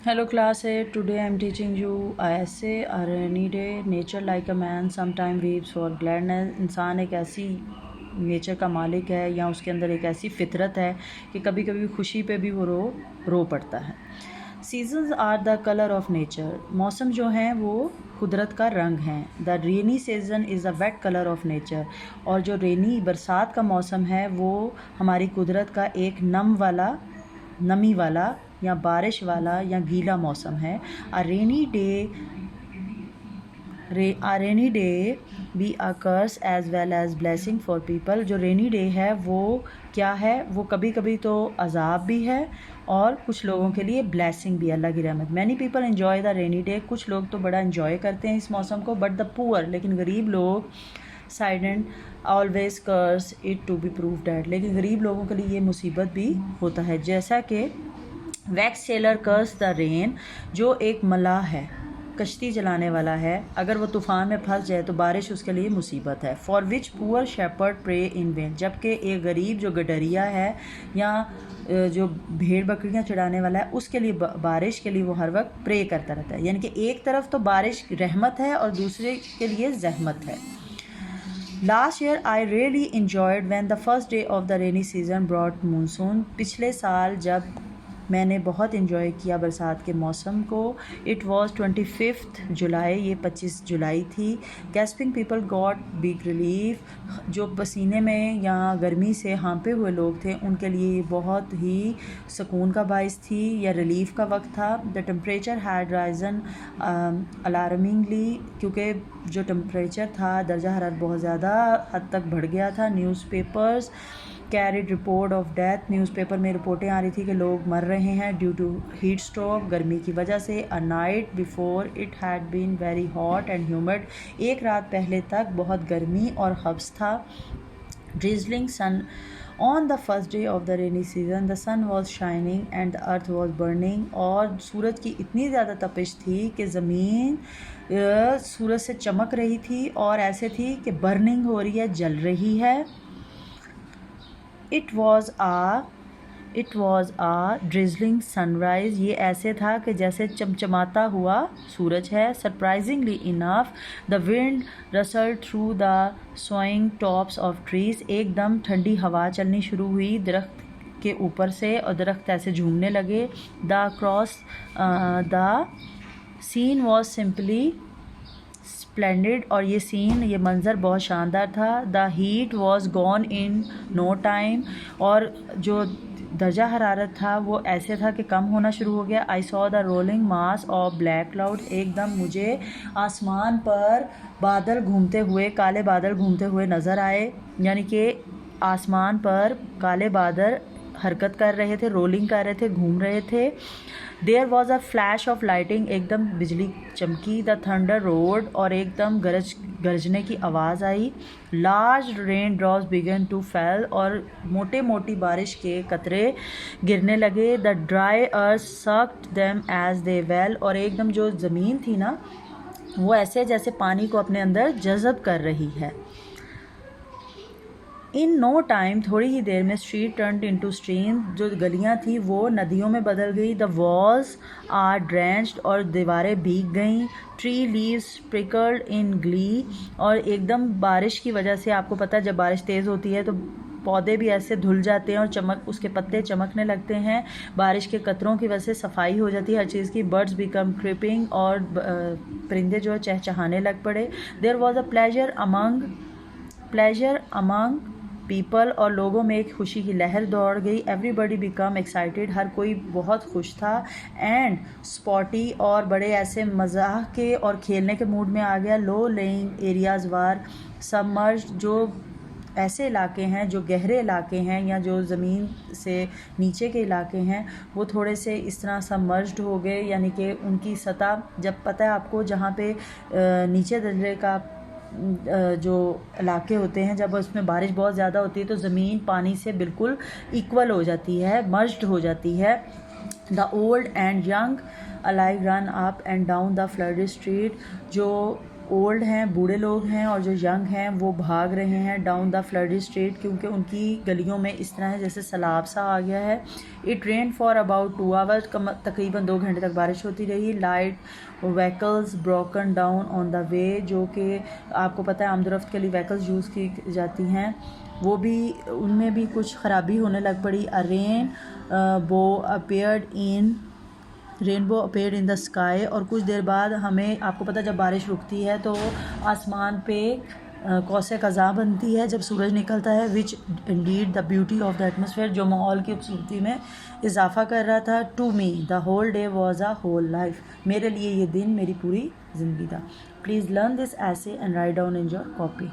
Hello class 8. Today I am teaching you a essay, a rainy day. Nature like a man sometime weeps for gladness. इंसान एक ऐसी nature का मालिक है या उसके अंदर एक ऐसी फितरत है कि कभी कभी खुशी पे भी वो रो पड़ता है. Seasons are the colour of nature. मौसम जो हैं वो कुदरत का रंग हैं. The rainy season is a wet colour of nature. और जो रेनी बरसात का मौसम है वो हमारी कुदरत का एक नमी वाला या बारिश वाला या गीला मौसम है. A rainy day be a curse as well as blessing for people. जो रेनी डे है वो क्या है? वो कभी कभी तो अजाब भी है और कुछ लोगों के लिए ब्लेसिंग भी, अल्लाह की रहमत. Many people enjoy the rainy day. कुछ लोग तो बड़ा इन्जॉय करते हैं इस मौसम को. बट द पुअर, लेकिन गरीब लोग, साइडेंट always curse it to be prove that. लेकिन गरीब लोगों के लिए ये मुसीबत भी होता है. जैसा कि vex sailor curse the rain. जो एक मलाह है, कश्ती चलाने वाला है, अगर वो तूफ़ान में फंस जाए तो बारिश उसके लिए मुसीबत है. For which poor shepherd pray in vain. जबकि एक गरीब जो गडरिया है या जो भेड़ बकरियां चढ़ाने वाला है उसके लिए बारिश के लिए वो हर वक्त प्रे करता रहता है. यानी कि एक तरफ तो बारिश रहमत है और दूसरे के लिए जहमत है. Last year I really enjoyed when the first day of the rainy season brought monsoon. पिछले साल जब मैंने बहुत इन्जॉय किया बरसात के मौसम को. इट वॉज़ 25 जुलाई. ये 25 जुलाई थी. Gasping people got big relief. जो पसीने में या गर्मी से हाँपे हुए लोग थे उनके लिए बहुत ही सुकून का बाइस थी या रिलीफ का वक्त था. The temperature had Ryzen alarmingly. क्योंकि जो टेम्परेचर था, दर्जा हरारत बहुत ज़्यादा हद तक बढ़ गया था. Newspapers carried report of death. Newspaper में रिपोर्टें आ रही थी कि लोग मर रहे हैं ड्यू टू हीट स्ट्रोक, गर्मी की वजह से. A night before it had been very hot and humid. एक रात पहले तक बहुत गर्मी और हब्स था. Drizzling sun on the first day of the rainy season. The sun was shining and the earth was burning. और सूरज की इतनी ज़्यादा तपिश थी कि ज़मीन सूरज से चमक रही थी और ऐसे थी कि बर्निंग हो रही है, जल रही है. It was a drizzling sunrise. ये ऐसे था कि जैसे चमचमाता हुआ सूरज है. Surprisingly enough the wind rustled through the swaying tops of trees. एकदम ठंडी हवा चलनी शुरू हुई दरख्त के ऊपर से और दरख्त ऐसे झूमने लगे. The scene was simply splendid. और ये सीन, ये मंज़र बहुत शानदार था. द हीट वॉज गॉन इन नो टाइम. और जो दर्जा हरारत था वो ऐसे था कि कम होना शुरू हो गया. I saw the rolling mass of black cloud. एकदम मुझे आसमान पर बादल घूमते हुए, काले बादल घूमते हुए नज़र आए. यानी कि आसमान पर काले बादल हरकत कर रहे थे, रोलिंग कर रहे थे, घूम रहे थे. There was a flash of lighting. एकदम बिजली चमकी. The thunder roared. और एकदम गरजने की आवाज़ आई. Large rain drops began to fell. और मोटी बारिश के कतरे गिरने लगे. The dry earth sucked them as they fell. और एकदम जो ज़मीन थी ना वो ऐसे जैसे पानी को अपने अंदर जज़ब कर रही है. इन नो टाइम, थोड़ी ही देर में, स्ट्रीट टर्न इनटू स्ट्रीम. जो गलियां थी वो नदियों में बदल गई. The walls are drenched. और दीवारें भीग गईं. Tree leaves sprinkled in glee. और एकदम बारिश की वजह से, आपको पता है जब बारिश तेज़ होती है तो पौधे भी ऐसे धुल जाते हैं और उसके पत्ते चमकने लगते हैं. बारिश के कतरों की वजह से सफाई हो जाती है हर चीज़ की. Birds become creeping. और परिंदे जो है चहचहाने लग पड़े. There was a pleasure among people. और लोगों में एक खुशी की लहर दौड़ गई. Everybody become excited. हर कोई बहुत खुश था. And spotty. और बड़े ऐसे मज़ाह के और खेलने के मूड में आ गया. लो लेइंग एरियाज़ वार सबमर्ज्ड. जो ऐसे इलाके हैं, जो गहरे इलाके हैं या जो ज़मीन से नीचे के इलाके हैं वो थोड़े से इस तरह सबमर्ज्ड हो गए. यानी कि उनकी सतह, जब पता है आपको जहाँ पे नीचे दर्जे का जो इलाके होते हैं, जब उसमें बारिश बहुत ज़्यादा होती है तो ज़मीन पानी से बिल्कुल इक्वल हो जाती है, मर्ज्ड हो जाती है. The old and young alike run up and down the flooded street. जो ओल्ड हैं, बूढ़े लोग हैं, और जो यंग हैं वो भाग रहे हैं डाउन द फ्लडी स्ट्रीट, क्योंकि उनकी गलियों में इस तरह है जैसे सैलाब सा आ गया है। It rain for about 2 hours, तकरीबन 2 घंटे तक बारिश होती रही। Light vehicles broken down on the way, जो कि आपको पता है आमदोरफ्त के लिए व्हीकल्स यूज़ की जाती हैं, वो भी उनमें भी कुछ ख़राबी होने लग पड़ी। Rainbow appeared in the sky, और कुछ देर बाद हमें, आपको पता है जब बारिश रुकती है तो आसमान पे कौसे क़ज़ा बनती है जब सूरज निकलता है, which indeed the beauty of the atmosphere, जो माहौल की खूबसूरती में इजाफा कर रहा था। To me the whole day was a whole life, मेरे लिए ये दिन मेरी पूरी ज़िंदगी था। Please learn this essay and write down in your copy.